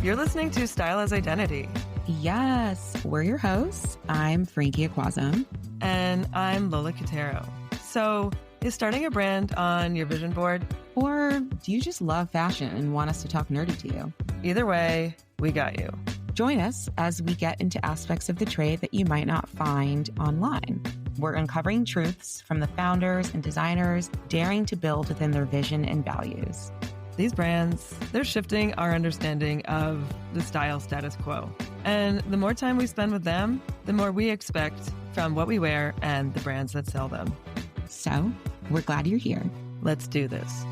You're listening to Style as Identity. Yes, we're your hosts. I'm Frankie Ikwuazom. And I'm Lola Catero. So, is starting a brand on your vision board? Or do you just love fashion and want us to talk nerdy to you? Either way, we got you. Join us as we get into aspects of the trade that you might not find online. We're uncovering truths from the founders and designers daring to build within their vision and values. These brands, they're shifting our understanding of the style status quo. And the more time we spend with them, the more we expect from what we wear and the brands that sell them. So, we're glad you're here. Let's do this.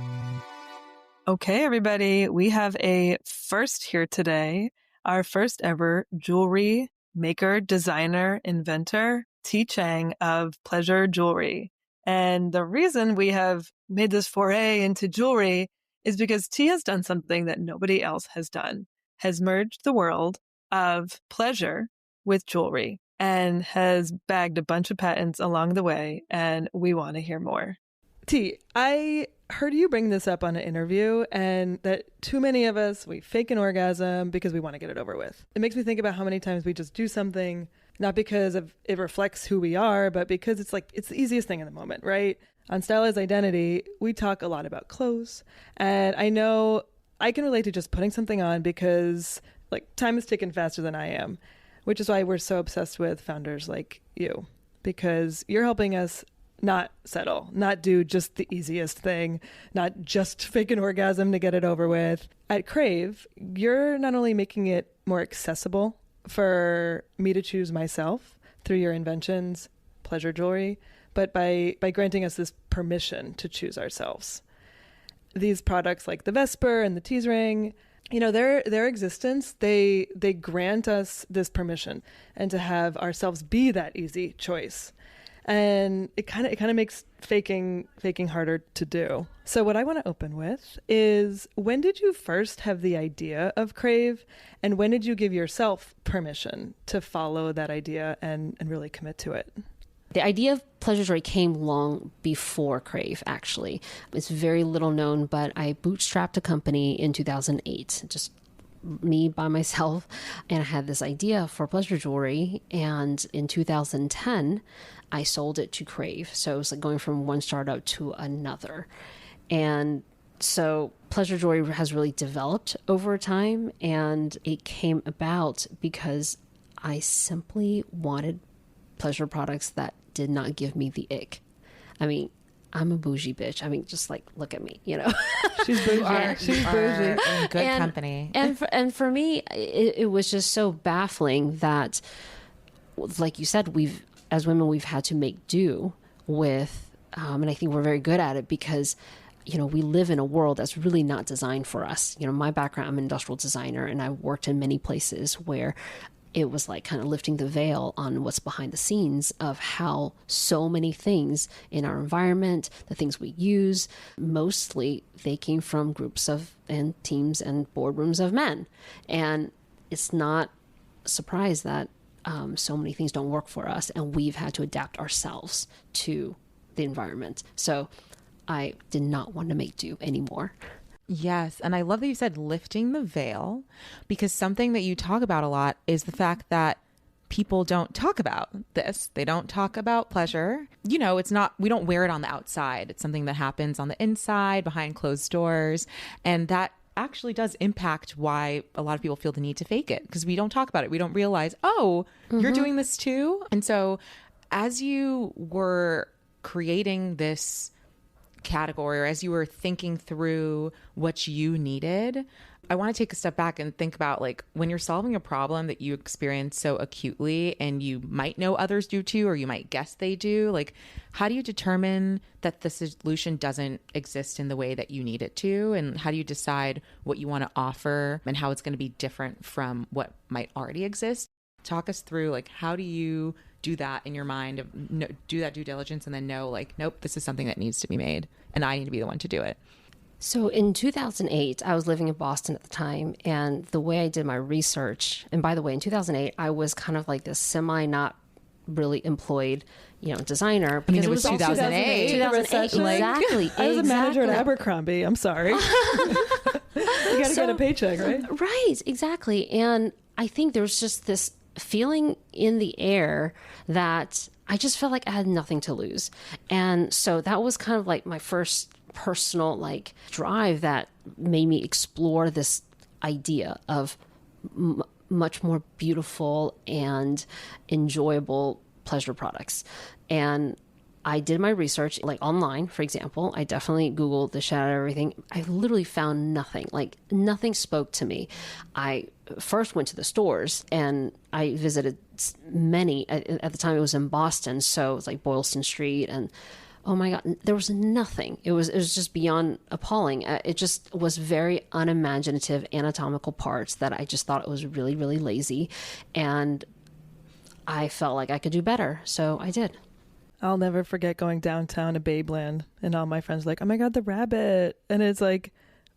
Okay, everybody, we have a first here today. Our first ever jewelry maker, designer, inventor, Ti Chang of Pleasure Jewelry. And the reason we have made this foray into jewelry is because Ti has done something that nobody else has done, has merged the world of pleasure with jewelry and has bagged a bunch of patents along the way, and we want to hear more. Ti, I heard you bring this up on an interview, and that too many of us, we fake an orgasm because we want to get it over with. It makes me think about how many times we just do something, not because of it reflects who we are, but because it's the easiest thing in the moment, right? On Style as Identity, we talk a lot about clothes. And I know I can relate to just putting something on because time is ticking faster than I am, which is why we're so obsessed with founders like you, because you're helping us not settle, not do just the easiest thing, not just fake an orgasm to get it over with. At Crave, you're not only making it more accessible for me to choose myself through your inventions, Pleasure Jewelry, but by granting us this permission to choose ourselves. These products like the Vesper and the tease ring, their existence, they grant us this permission and to have ourselves be that easy choice. And it kind of makes faking harder to do. So what I want to open with is, when did you first have the idea of Crave, and when did you give yourself permission to follow that idea and really commit to it? The idea of Pleasure Jewelry came long before Crave, actually. It's very little known, but I bootstrapped a company in 2008, just me by myself, and I had this idea for Pleasure Jewelry, and in 2010 I sold it to Crave. So it was like going from one startup to another. And so Pleasure Jewelry has really developed over time, and it came about because I simply wanted pleasure products that did not give me the ick. I mean, I'm a bougie bitch. I mean, just look at me, She's bougie. She's bougie. In good company. And for me, it was just so baffling that, like you said, as women, we've had to make do with, and I think we're very good at it because, we live in a world that's really not designed for us. My background, I'm an industrial designer, and I worked in many places where it was like kind of lifting the veil on what's behind the scenes of how so many things in our environment, the things we use, mostly they came from groups of and teams and boardrooms of men. And it's not a surprise that so many things don't work for us, and we've had to adapt ourselves to the environment. So I did not want to make do anymore. Yes. And I love that you said lifting the veil, because something that you talk about a lot is the fact that people don't talk about this. They don't talk about pleasure. It's not, we don't wear it on the outside. It's something that happens on the inside, behind closed doors. And that actually does impact why a lot of people feel the need to fake it, because we don't talk about it. We don't realize, you're doing this too. And so as you were creating this category, or as you were thinking through what you needed, I want to take a step back and think about when you're solving a problem that you experience so acutely, and you might know others do too, or you might guess they do, how do you determine that the solution doesn't exist in the way that you need it to? And how do you decide what you want to offer and how it's going to be different from what might already exist? Talk us through how do you do that in your mind, do that due diligence, and then know nope, this is something that needs to be made and I need to be the one to do it. So in 2008, I was living in Boston at the time, and the way I did my research, and by the way, in 2008, I was kind of like this semi not really employed, designer. I mean, it was 2008. 2008, exactly. I was a manager at Abercrombie. I'm sorry. You gotta get a paycheck, right? Right, exactly. And I think there's just this feeling in the air that I just felt like I had nothing to lose. And so that was kind of like my first personal like drive that made me explore this idea of much more beautiful and enjoyable pleasure products. And I did my research, like online, for example. I definitely Googled the shit out of everything. I literally found nothing. Like nothing spoke to me. I first went to the stores and I visited many. At the time it was in Boston, so it was like Boylston Street, and oh my God, there was nothing. It was just beyond appalling. It just was very unimaginative anatomical parts that I just thought it was really, really lazy. And I felt like I could do better. So I did. I'll never forget going downtown to Babeland and all my friends were like, oh my God, the rabbit. And it's like,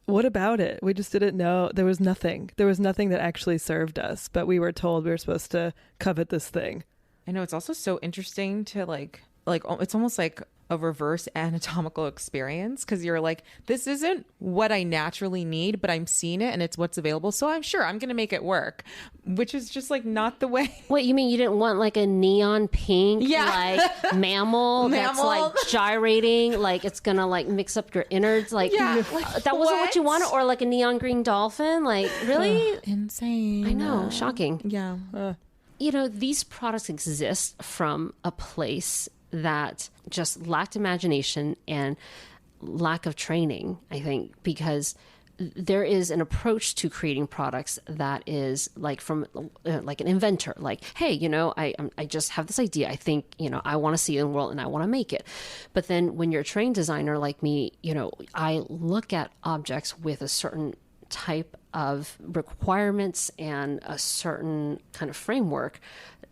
what about it? We just didn't know. There was nothing. There was nothing that actually served us, but we were told we were supposed to covet this thing. I know, it's also so interesting to like it's almost like a reverse anatomical experience, because you're like, this isn't what I naturally need, but I'm seeing it and it's what's available, so I'm sure I'm gonna make it work, which is just like not the way. Wait, you mean you didn't want like a neon pink like mammal that's like gyrating, like it's gonna like mix up your innards, like that wasn't what you wanted? Or like a neon green dolphin, like really insane. I know, shocking. You know, these products exist from a place that just lacked imagination and lack of training, I think, because there is an approach to creating products that is like from like an inventor, like, hey, you know, I just have this idea. I think, you know, I want to see it in the world and I want to make it. But then when you're a trained designer like me, you know, I look at objects with a certain type of requirements and a certain kind of framework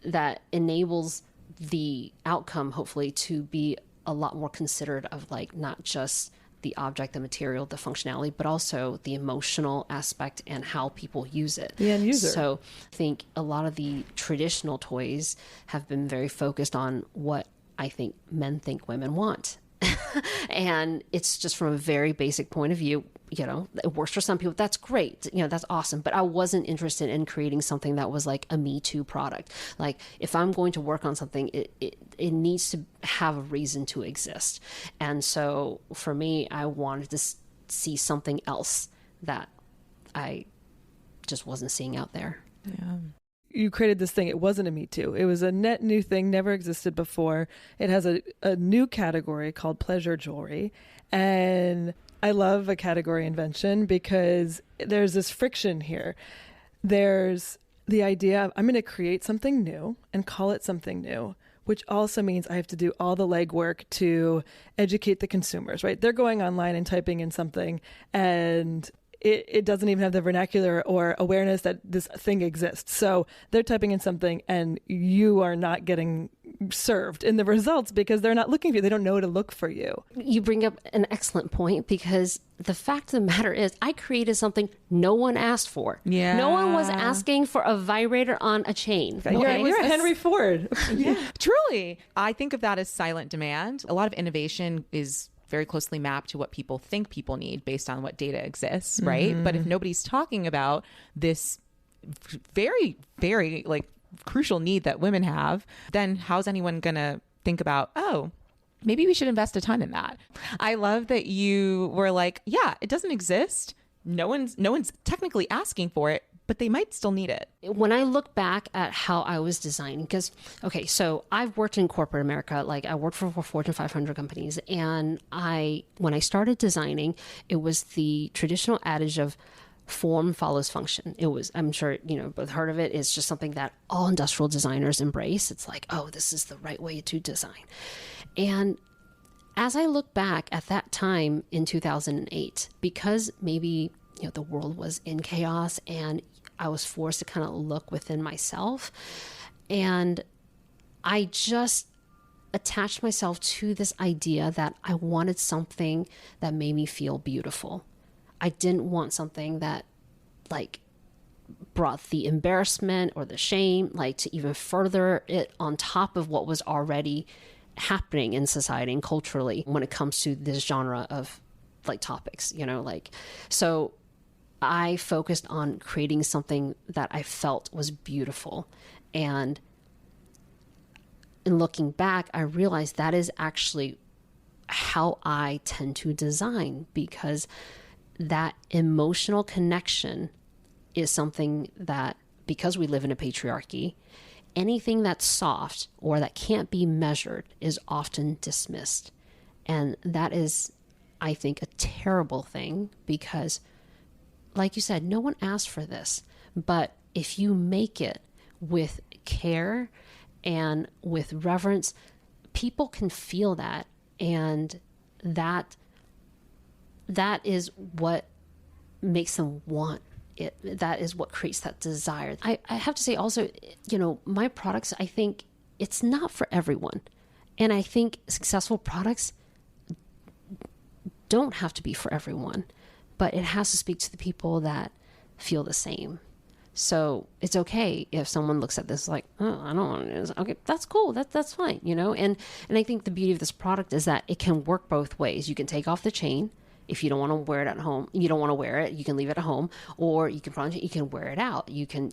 that enables the outcome hopefully to be a lot more considerate of like not just the object, the material, the functionality, but also the emotional aspect and how people use it. The end user. So I think a lot of the traditional toys have been very focused on what I think men think women want. And it's just from a very basic point of view, you know, it works for some people. That's great. You know, that's awesome. But I wasn't interested in creating something that was like a Me Too product. Like if I'm going to work on something, it needs to have a reason to exist. And so for me, I wanted to see something else that I just wasn't seeing out there. Yeah. You created this thing. It wasn't a Me Too. It was a net new thing, never existed before. It has a new category called pleasure jewelry. And I love a category invention because there's this friction here. There's the idea of I'm going to create something new and call it something new, which also means I have to do all the legwork to educate the consumers, right? They're going online and typing in something and it doesn't even have the vernacular or awareness that this thing exists. So they're typing in something and you are not getting served in the results because they're not looking for you. They don't know to look for you. You bring up an excellent point because the fact of the matter is I created something no one asked for. Yeah. No one was asking for a vibrator on a chain. Okay? You're Henry Ford. Yeah, truly. I think of that as silent demand. A lot of innovation is very closely mapped to what people think people need based on what data exists, right? But if nobody's talking about this very, very like crucial need that women have, then how's anyone gonna think about, oh, maybe we should invest a ton in that? I love that you were like, yeah, it doesn't exist. No one's technically asking for it, but they might still need it. When I look back at how I was designing, because, okay, so I've worked in corporate America, like I worked for Fortune 500 companies. And when I started designing, it was the traditional adage of form follows function. It was, I'm sure, you know, both heard of it. It's just something that all industrial designers embrace. It's like, oh, this is the right way to design. And as I look back at that time in 2008, because maybe, you know, the world was in chaos and I was forced to kind of look within myself. And I just attached myself to this idea that I wanted something that made me feel beautiful. I didn't want something that like brought the embarrassment or the shame, like to even further it on top of what was already happening in society and culturally when it comes to this genre of like topics, you know, like, so I focused on creating something that I felt was beautiful. And in looking back, I realized that is actually how I tend to design, because that emotional connection is something that, because we live in a patriarchy, anything that's soft or that can't be measured is often dismissed. And that is, I think, a terrible thing, because like you said, no one asked for this. But if you make it with care and with reverence, people can feel that. And that is what makes them want it. That is what creates that desire. I have to say also, my products, I think it's not for everyone. And I think successful products don't have to be for everyone, but it has to speak to the people that feel the same. So it's okay if someone looks at this like, oh, I don't want it. Okay, that's cool. That's fine, And I think the beauty of this product is that it can work both ways. You can take off the chain if you don't want to wear it at home. You don't want to wear it, you can leave it at home, or you can wear it out. You can,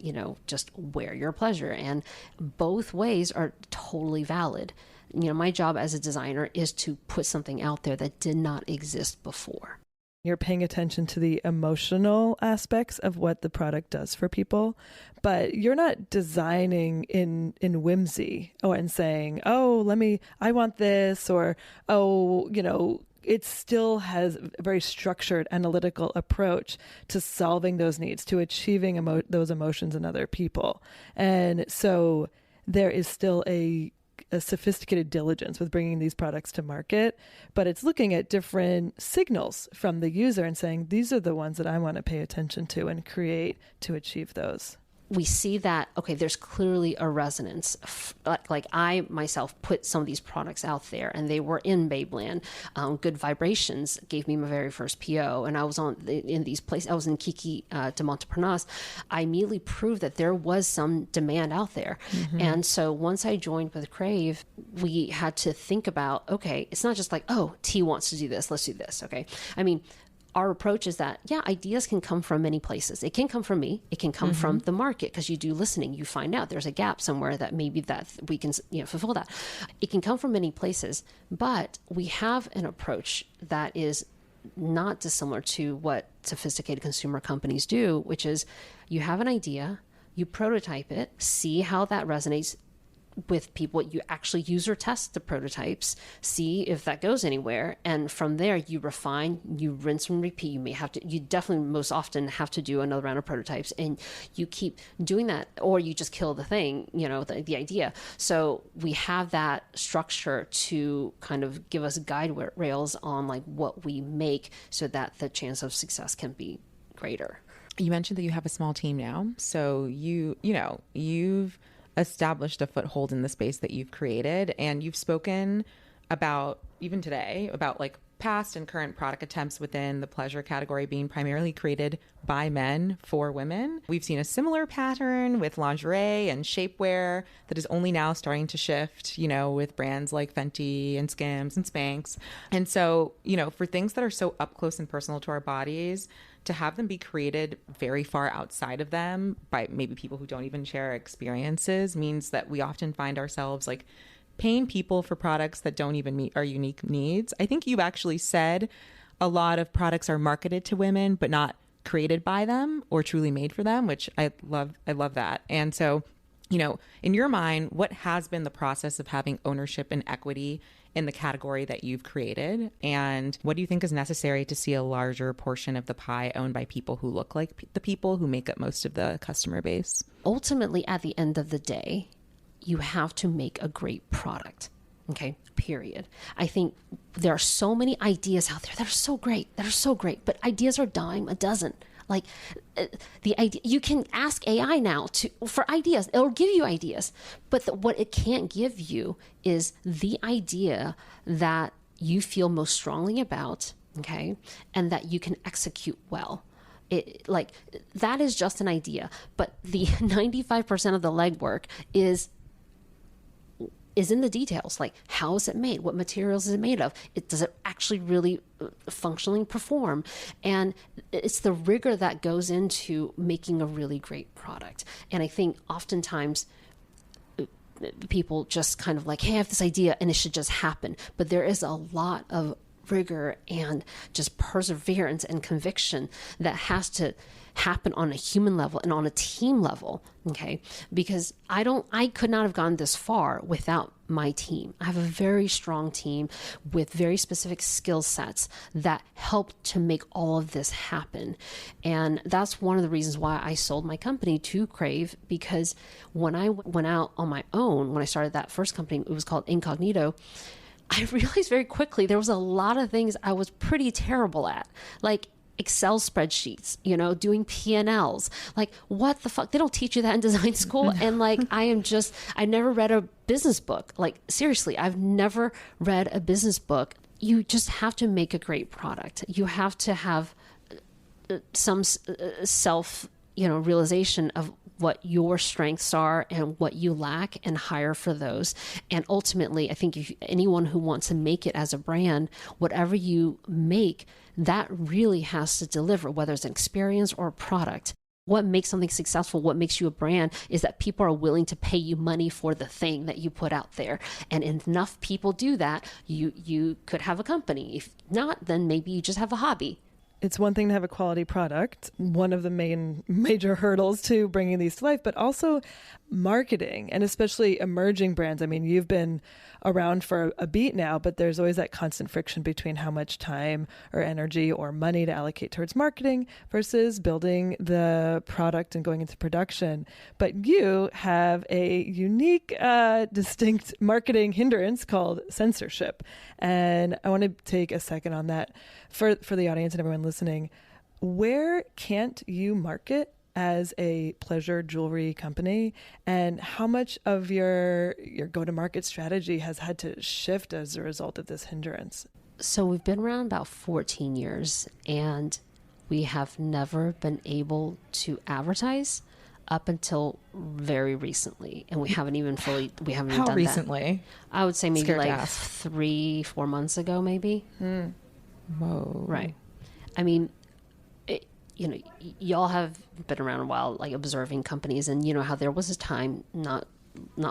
just wear your pleasure. And both ways are totally valid. My job as a designer is to put something out there that did not exist before. You're paying attention to the emotional aspects of what the product does for people, but you're not designing in whimsy and saying, oh, I want this, or, it still has a very structured analytical approach to solving those needs, to achieving those emotions in other people. And so there is still a sophisticated diligence with bringing these products to market, but it's looking at different signals from the user and saying, these are the ones that I want to pay attention to and create to achieve those. We see that, okay, there's clearly a resonance. Like I myself put some of these products out there, and they were in Babeland. Good Vibrations gave me my very first PO, and I was in these places. I was in Kiki de Montparnasse. I immediately proved that there was some demand out there. Mm-hmm. And so once I joined with Crave, we had to think about, okay, it's not just like, oh, T wants to do this, let's do this, okay? I mean, our approach is that, ideas can come from many places. It can come from me. It can come from the market, because you do listening. You find out there's a gap somewhere that maybe that we can fulfill that. It can come from many places, but we have an approach that is not dissimilar to what sophisticated consumer companies do, which is you have an idea, you prototype it, see how that resonates with people. You actually user test the prototypes, see if that goes anywhere, and from there you refine, you rinse and repeat. You definitely most often have to do another round of prototypes, and you keep doing that, or you just kill the thing, the idea. So we have that structure to kind of give us guide rails on like what we make, so that the chance of success can be greater. You mentioned that you have a small team now, so you've established a foothold in the space that you've created, and you've spoken about, even today, about like past and current product attempts within the pleasure category being primarily created by men for women. We've seen a similar pattern with lingerie and shapewear that is only now starting to shift, with brands like Fenty and Skims and Spanx. And so, for things that are so up close and personal to our bodies, to have them be created very far outside of them by maybe people who don't even share experiences means that we often find ourselves like paying people for products that don't even meet our unique needs. I think you actually said a lot of products are marketed to women, but not created by them or truly made for them, which I love that. And so, in your mind, what has been the process of having ownership and equity in the category that you've created? And what do you think is necessary to see a larger portion of the pie owned by people who look like the people who make up most of the customer base? Ultimately, at the end of the day, you have to make a great product. Okay, period. I think there are so many ideas out there that are so great, but ideas are a dime a dozen. Like the idea, you can ask AI now for ideas. It'll give you ideas, but what it can't give you is the idea that you feel most strongly about, okay, and that you can execute well. That is just an idea, but the 95% of the legwork is is in the details. Like, how is it made? What materials is it made of? Does it actually really functionally perform? And it's the rigor that goes into making a really great product. And I think oftentimes people just kind of like, hey, I have this idea and it should just happen. But there is a lot of rigor and just perseverance and conviction that has to happen on a human level and on a team level. Okay. Because I could not have gone this far without my team. I have a very strong team with very specific skill sets that help to make all of this happen. And that's one of the reasons why I sold my company to Crave, because when I went out on my own, when I started that first company, it was called Incognito, I realized very quickly there was a lot of things I was pretty terrible at, like Excel spreadsheets, doing P&Ls. Like, what the fuck? They don't teach you that in design school. And like, I never read a business book. Like, seriously, I've never read a business book. You just have to make a great product. You have to have some self, realization of what your strengths are and what you lack, and hire for those. And ultimately, I think if anyone who wants to make it as a brand, whatever you make, that really has to deliver, whether it's an experience or a product. What makes something successful, what makes you a brand, is that people are willing to pay you money for the thing that you put out there. And if enough people do that, you could have a company. If not, then maybe you just have a hobby. It's one thing to have a quality product, one of the major hurdles to bringing these to life, but also marketing, and especially emerging brands. I mean, you've been around for a beat now, but there's always that constant friction between how much time or energy or money to allocate towards marketing versus building the product and going into production. But you have a unique, distinct marketing hindrance called censorship. And I want to take a second on that for the audience and everyone listening. Where can't you market as a pleasure jewelry company, and how much of your go-to-market strategy has had to shift as a result of this hindrance? So we've been around about 14 years, and we have never been able to advertise up until very recently. And we haven't even done that. How recently? I would say maybe Scared like 3-4 months ago, maybe. Whoa. Right. I mean, y'all have been around a while, like observing companies, and you know how there was a time not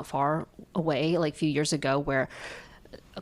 far away, like a few years ago, where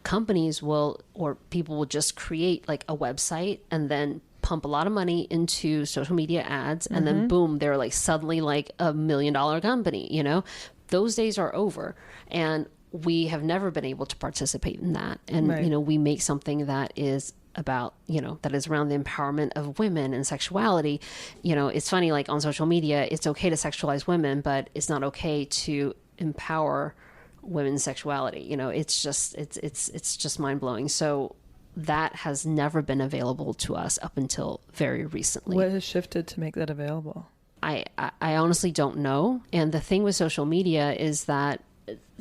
companies or people will just create like a website and then pump a lot of money into social media ads, and then boom, they're like suddenly like $1 million company. Those days are over, and we have never been able to participate in that. And right. We make something that is about, that is around the empowerment of women and sexuality. It's funny, like on social media, it's okay to sexualize women, but it's not okay to empower women's sexuality. It's just mind blowing. So that has never been available to us up until very recently. What has shifted to make that available? I honestly don't know. And the thing with social media is that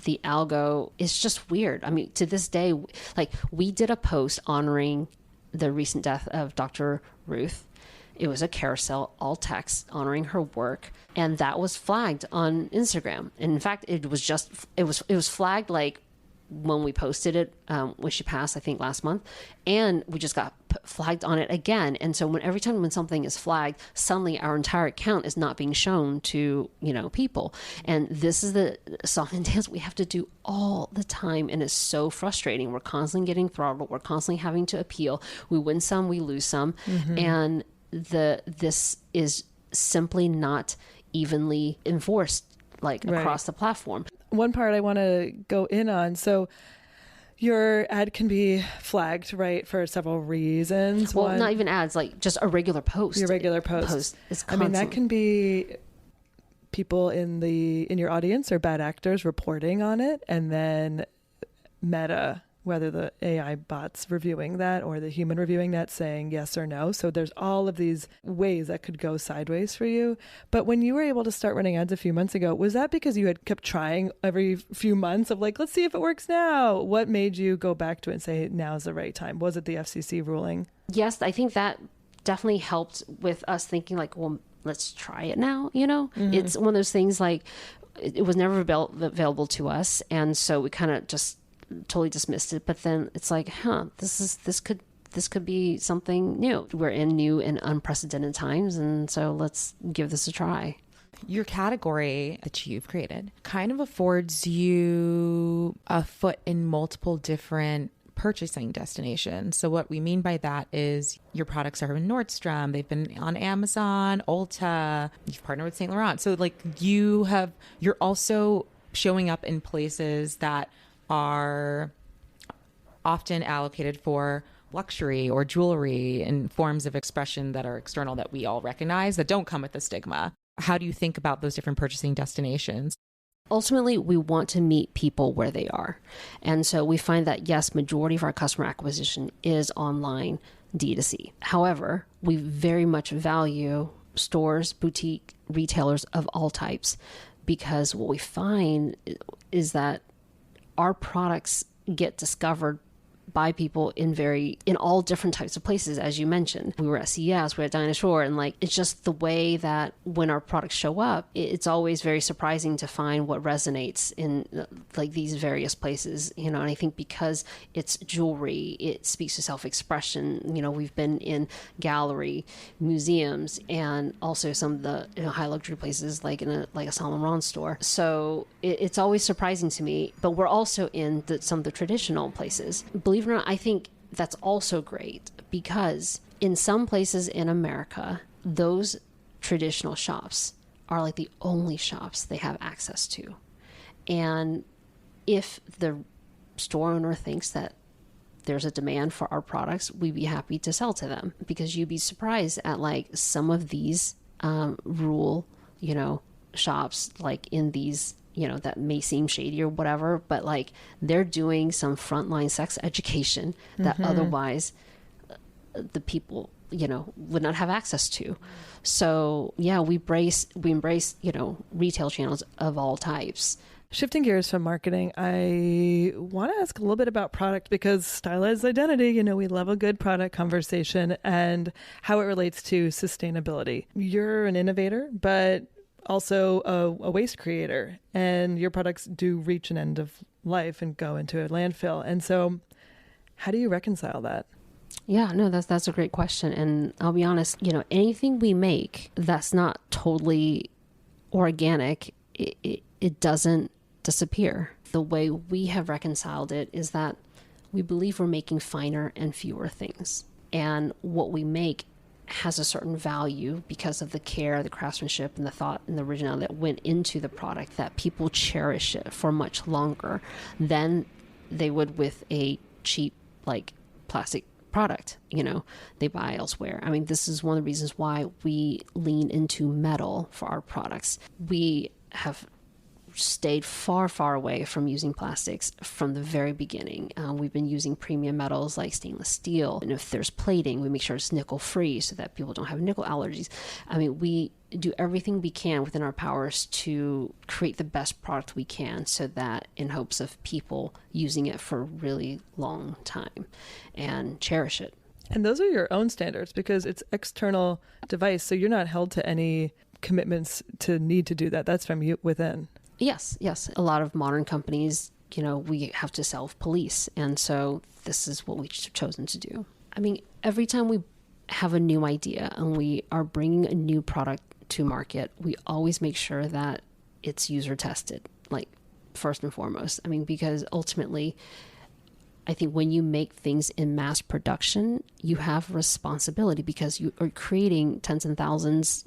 the algo is just weird. I mean, to this day, like we did a post honoring the recent death of Dr. Ruth. It was a carousel, all text, honoring her work, and that was flagged on Instagram. And in fact, it was flagged like when we posted it when she passed, I think last month, and we just got flagged on it again. And so every time when something is flagged, suddenly our entire account is not being shown to people. And this is the song and dance we have to do all the time, and it's so frustrating. We're constantly getting throttled. We're constantly having to appeal. We win some, we lose some, and this is simply not evenly enforced across the platform. One part I want to go in on. So your ad can be flagged, right, for several reasons. Well, not even ads, like just a regular post. Your regular post. I mean, that can be people in your audience or bad actors reporting on it, and then Meta, whether the AI bots reviewing that or the human reviewing that, saying yes or no. So there's all of these ways that could go sideways for you. But when you were able to start running ads a few months ago, was that because you had kept trying every few months of like, let's see if it works now? What made you go back to it and say, now's the right time? Was it the FCC ruling? Yes, I think that definitely helped with us thinking like, well, let's try it now. It's one of those things like, it was never available to us. And so we kind of just totally dismissed it. But then it's like, this could be something new. We're in new and unprecedented times. And so let's give this a try. Your category that you've created kind of affords you a foot in multiple different purchasing destinations. So what we mean by that is your products are in Nordstrom, they've been on Amazon, Ulta, you've partnered with Saint Laurent. So like you're also showing up in places that are often allocated for luxury or jewelry and forms of expression that are external that we all recognize that don't come with the stigma. How do you think about those different purchasing destinations? Ultimately, we want to meet people where they are. And so we find that, yes, majority of our customer acquisition is online D2C. However, we very much value stores, boutique retailers of all types, because what we find is that our products get discovered by people in all different types of places. As you mentioned, we were at CES, we're at Dinosaur, and like, it's just the way that when our products show up, it's always very surprising to find what resonates in like these various places, and I think because it's jewelry, it speaks to self-expression. We've been in gallery, museums, and also some of the high luxury places like in a Saint Laurent store. So it's always surprising to me, but we're also in some of the traditional places. Believe it or not, I think that's also great, because in some places in America, those traditional shops are like the only shops they have access to. And if the store owner thinks that there's a demand for our products, we'd be happy to sell to them, because you'd be surprised at like some of these rural, shops, like in these, that may seem shady or whatever, but like they're doing some frontline sex education that otherwise the people, would not have access to. So yeah, we embrace, retail channels of all types. Shifting gears from marketing, I want to ask a little bit about product, because stylized identity, we love a good product conversation, and how it relates to sustainability. You're an innovator, but also a waste creator, and your products do reach an end of life and go into a landfill. And so how do you reconcile that? Yeah, no, that's a great question. And I'll be honest, anything we make that's not totally organic, it doesn't disappear. The way we have reconciled it is that we believe we're making finer and fewer things. And what we make has a certain value because of the care, the craftsmanship, and the thought and the originality that went into the product, that people cherish it for much longer than they would with a cheap, like, plastic product, they buy elsewhere. I mean, this is one of the reasons why we lean into metal for our products. We have stayed far, far away from using plastics from the very beginning. We've been using premium metals like stainless steel. And if there's plating, we make sure it's nickel free so that people don't have nickel allergies. I mean, we do everything we can within our powers to create the best product we can, so that in hopes of people using it for a really long time and cherish it. And those are your own standards, because it's external device. So you're not held to any commitments to need to do that. That's from you within. Yes. A lot of modern companies, we have to self-police. And so this is what we've chosen to do. I mean, every time we have a new idea and we are bringing a new product to market, we always make sure that it's user tested, like first and foremost. I mean, because ultimately, I think when you make things in mass production, you have responsibility, because you are creating tens and thousands,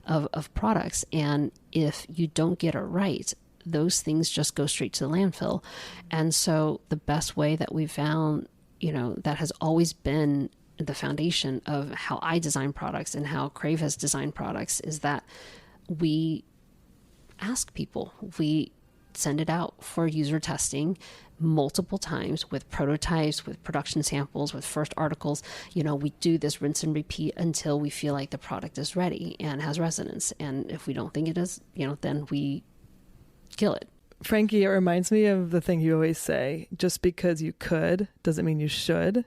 of products. And if you don't get it right, those things just go straight to the landfill. And so the best way that we found, that has always been the foundation of how I design products and how Crave has designed products, is that we ask people, we send it out for user testing multiple times with prototypes, with production samples, with first articles. We do this rinse and repeat until we feel like the product is ready and has resonance. And if we don't think it is, then we kill it. Frankie, it reminds me of the thing you always say, just because you could doesn't mean you should.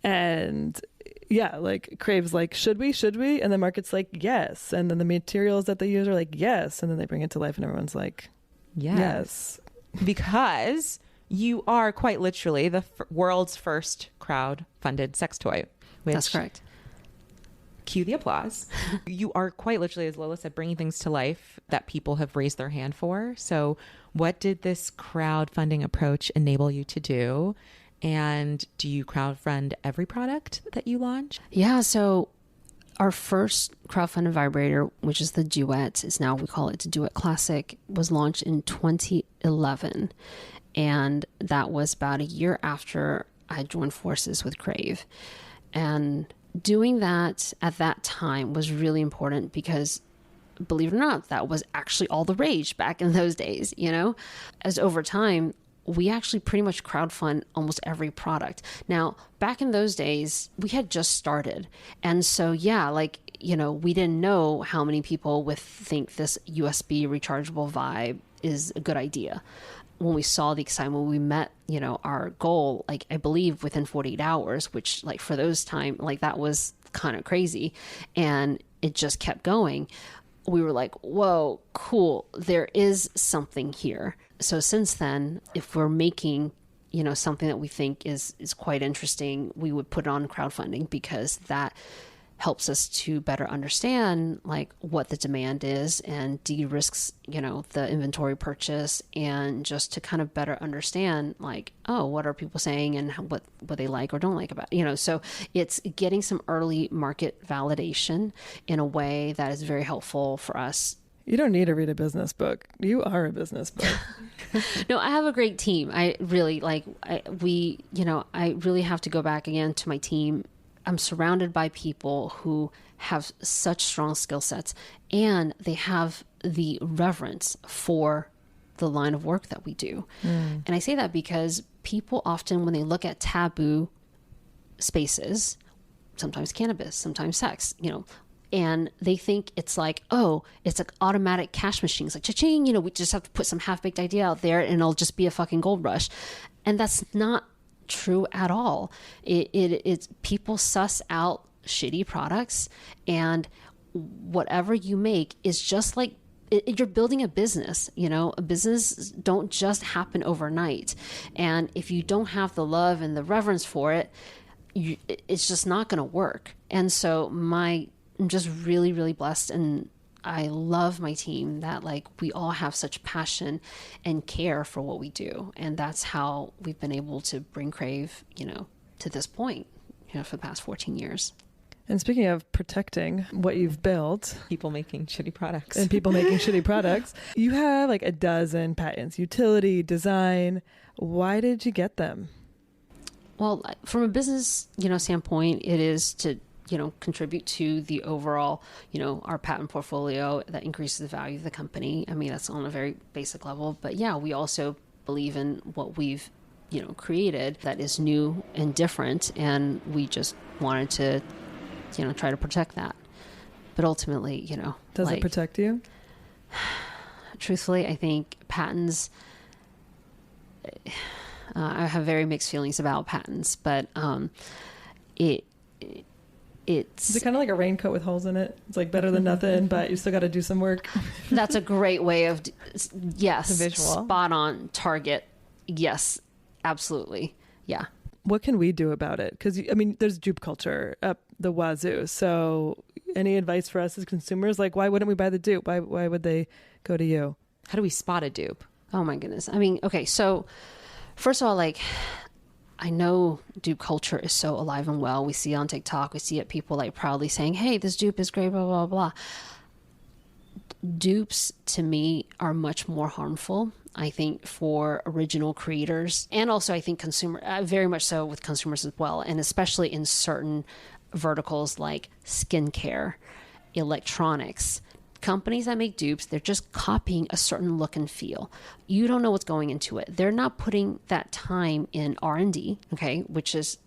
And yeah, like Crave's like, should we? And the market's like, yes. And then the materials that they use are like, yes. And then they bring it to life and everyone's like, yes. Because you are quite literally the world's first crowd-funded sex toy. That's correct. Cue the applause. You are quite literally, as Lola said, bringing things to life that people have raised their hand for. So what did this crowdfunding approach enable you to do? And do you crowdfund every product that you launch? Yeah. So our first crowdfunded vibrator, which is the Duet, is now we call it the Duet Classic, was launched in 2011. And that was about a year after I joined forces with Crave. And doing that at that time was really important because, believe it or not, that was actually all the rage back in those days, you know? As over time, we actually pretty much crowdfund almost every product. Now, back in those days, we had just started. And so, yeah, like, you know, we didn't know how many people would think this USB rechargeable Vibe is a good idea. When we saw the excitement, we met, you know, our goal, like, I believe within 48 hours, which like for those time, like that was kind of crazy. And it just kept going. We were like, whoa, cool. There is something here. So since then, if we're making, you know, something that we think is quite interesting, we would put it on crowdfunding because that helps us to better understand like what the demand is and de-risks, you know, the inventory purchase, and just to kind of better understand like, oh, what are people saying and what they like or don't like about it, you know. So it's getting some early market validation in a way that is very helpful for us. You don't need to read a business book. You are a business book. No, I have a great team. I really I really have to go back again to my team. I'm surrounded by people who have such strong skill sets, and they have the reverence for the line of work that we do. And I say that because people often, when they look at taboo spaces, sometimes cannabis, sometimes sex, you know, and they think it's like, oh, it's like automatic cash machines, like cha-ching, you know, we just have to put some half-baked idea out there and it'll just be a fucking gold rush. And that's not true at all. It's people suss out shitty products, and whatever you make is just like you're building a business. You know, a business don't just happen overnight, and if you don't have the love and the reverence for it, it's just not going to work. And so I'm just really, really blessed, and I love my team that like we all have such passion and care for what we do. And that's how we've been able to bring Crave, you know, to this point, you know, for the past 14 years. And speaking of protecting what you've built, People making shitty products. You have like a dozen patents, utility, design. Why did you get them? Well, from a business, you know, standpoint, it is to, you know, contribute to the overall, you know, our patent portfolio that increases the value of the company. I mean, that's on a very basic level. But yeah, we also believe in what we've, you know, created that is new and different. And we just wanted to, you know, try to protect that. But ultimately, you know. Does it protect you? Truthfully, I think patents, I have very mixed feelings about patents, but Is it kind of like a raincoat with holes in it? It's like better than nothing, but you still got to do some work. That's a great way of, yes, the visual. Spot on target. Yes, absolutely. Yeah. What can we do about it? Because, I mean, there's dupe culture up the wazoo. So any advice for us as consumers? Like, why wouldn't we buy the dupe? Why would they go to you? How do we spot a dupe? Oh, my goodness. I mean, okay, so first of all, like, I know dupe culture is so alive and well. We see it on TikTok. We see it, people like proudly saying, hey, this dupe is great, blah, blah, blah. Dupes to me are much more harmful, I think, for original creators. And also I think very much so with consumers as well. And especially in certain verticals like skincare, electronics, companies that make dupes, they're just copying a certain look and feel. You don't know what's going into it. They're not putting that time in R&D, okay, which is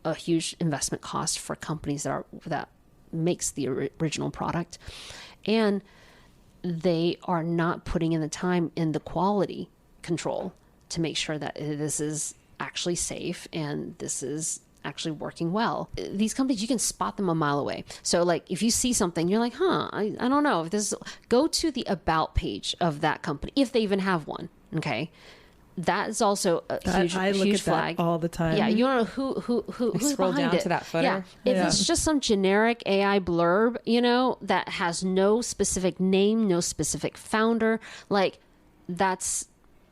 a huge investment cost for companies that makes the original product. And they are not putting in the time in the quality control to make sure that this is actually safe and this is actually working well. These companies, you can spot them a mile away. So like if you see something, you're like, I don't know if this is, go to the about page of that company, if they even have one. Okay. That is also a huge flag. That all the time. Yeah, you don't know who's scroll behind down it. to that footer. Yeah, if it's just some generic AI blurb, that has no specific name, no specific founder, like that's,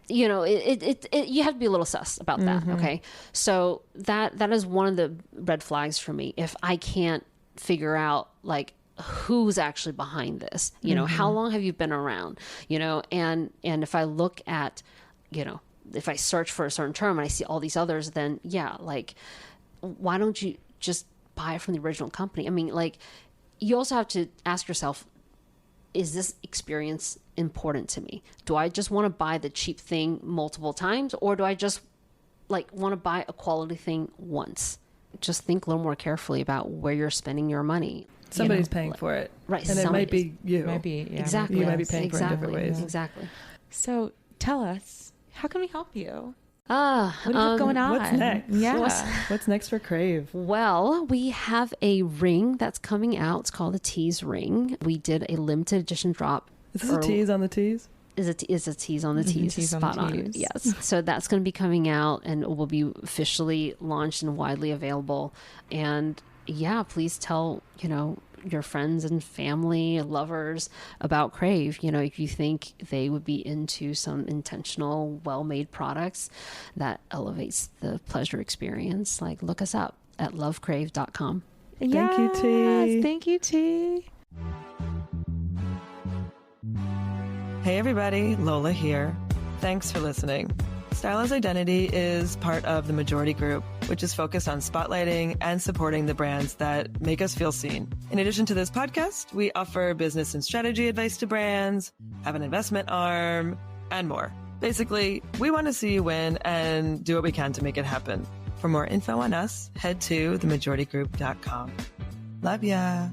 you have to be a little sus about that. Okay, so that is one of the red flags for me. If I can't figure out like who's actually behind this, how long have you been around, and if I look at, if I search for a certain term and I see all these others, then like, why don't you just buy it from the original company? I mean, like, you also have to ask yourself, is this experience important to me? Do I just want to buy the cheap thing multiple times, or do I just like want to buy a quality thing once? Just think a little more carefully about where you're spending your money. Somebody's paying for it. Right. And it might be you. Exactly. You might be paying for it in different ways. Exactly. So tell us, how can we help you? What do you have going on? What's next? Yeah. What's next for Crave? Well, we have a ring that's coming out. It's called the Tease ring. We did a limited edition drop. Is this a tease on the tease? Is a tease on the tease. Spot on. Yes. So that's going to be coming out and it will be officially launched and widely available. And please tell, your friends and family, lovers about Crave. If you think they would be into some intentional, well-made products that elevates the pleasure experience, like look us up at lovecrave.com. Thank you, T. Thank you, T. Hey everybody, Lola here. Thanks for listening. Style as Identity is part of the Majority Group, which is focused on spotlighting and supporting the brands that make us feel seen. In addition to this podcast, we offer business and strategy advice to brands, have an investment arm, and more. Basically, we want to see you win and do what we can to make it happen. For more info on us, head to themajoritygroup.com. Love ya.